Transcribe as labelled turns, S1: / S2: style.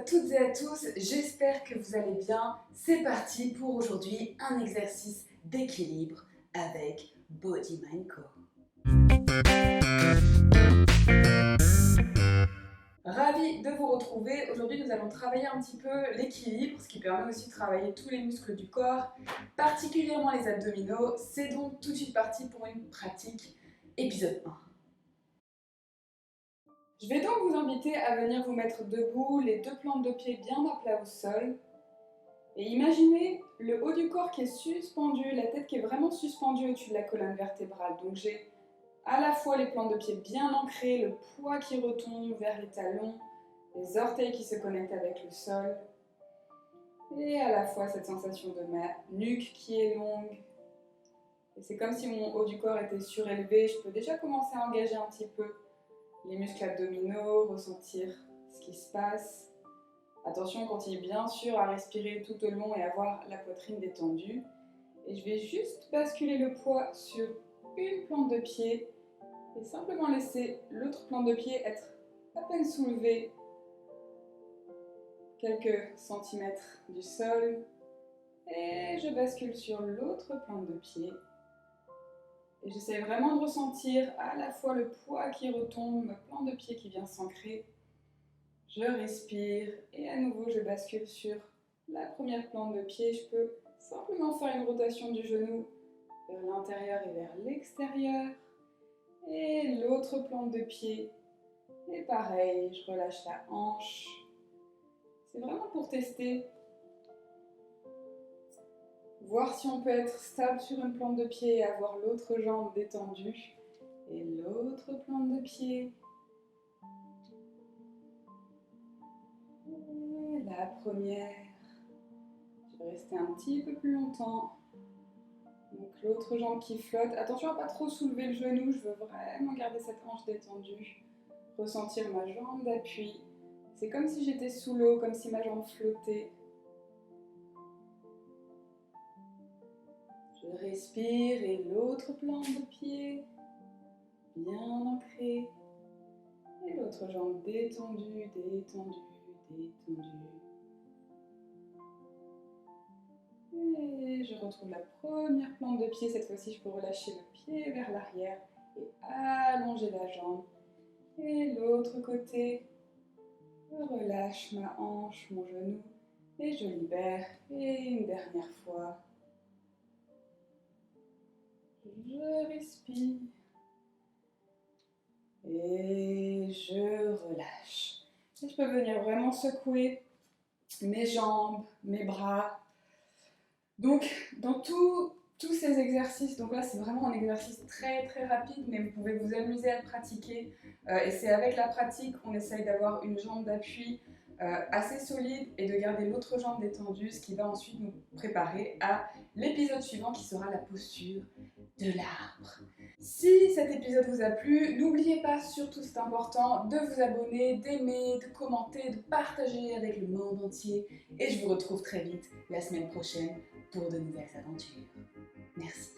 S1: toutes et à tous, j'espère que vous allez bien. C'est parti pour aujourd'hui un exercice d'équilibre avec Body Mind Core. Ravi de vous retrouver. Aujourd'hui, nous allons travailler un petit peu l'équilibre, ce qui permet aussi de travailler tous les muscles du corps, particulièrement les abdominaux. C'est donc tout de suite parti pour une pratique épisode 1. Je vais donc vous inviter à venir vous mettre debout, les deux plantes de pied bien à plat au sol. Et imaginez le haut du corps qui est suspendu, la tête qui est vraiment suspendue au-dessus de la colonne vertébrale. Donc j'ai à la fois les plantes de pied bien ancrées, le poids qui retombe vers les talons, les orteils qui se connectent avec le sol. Et à la fois cette sensation de ma nuque qui est longue. Et c'est comme si mon haut du corps était surélevé. Je peux déjà commencer à engager un petit peu les muscles abdominaux, ressentir ce qui se passe. Attention, continue bien sûr à respirer tout au long et avoir la poitrine détendue. Et je vais juste basculer le poids sur une plante de pied et simplement laisser l'autre plante de pied être à peine soulevée quelques centimètres du sol. Et je bascule sur l'autre plante de pied. Et j'essaie vraiment de ressentir à la fois le poids qui retombe, ma plante de pied qui vient s'ancrer. Je respire et à nouveau je bascule sur la première plante de pied. Je peux simplement faire une rotation du genou vers l'intérieur et vers l'extérieur. Et l'autre plante de pied. Et pareil, je relâche la hanche. C'est vraiment pour tester. Voir si on peut être stable sur une plante de pied et avoir l'autre jambe détendue. Et l'autre plante de pied. Et la première. Je vais rester un petit peu plus longtemps. Donc l'autre jambe qui flotte. Attention à ne pas trop soulever le genou. Je veux vraiment garder cette hanche détendue. Ressentir ma jambe d'appui. C'est comme si j'étais sous l'eau, comme si ma jambe flottait. Je respire et l'autre plante de pied, bien ancrée. Et l'autre jambe détendue, détendue, détendue. Et je retrouve la première plante de pied. Cette fois-ci, je peux relâcher le pied vers l'arrière et allonger la jambe. Et l'autre côté, je relâche ma hanche, mon genou. Et je libère. Et une dernière fois. Je respire et je relâche. Et je peux venir vraiment secouer mes jambes, mes bras. Donc, dans tous ces exercices, donc là c'est vraiment un exercice très très rapide, mais vous pouvez vous amuser à le pratiquer. Et c'est avec la pratique qu'on essaye d'avoir une jambe d'appui assez solide et de garder l'autre jambe détendue, ce qui va ensuite nous préparer à l'épisode suivant qui sera la posture de l'arbre. Si cet épisode vous a plu, n'oubliez pas, surtout c'est important, de vous abonner, d'aimer, de commenter, de partager avec le monde entier. Et je vous retrouve très vite la semaine prochaine pour de nouvelles aventures. Merci.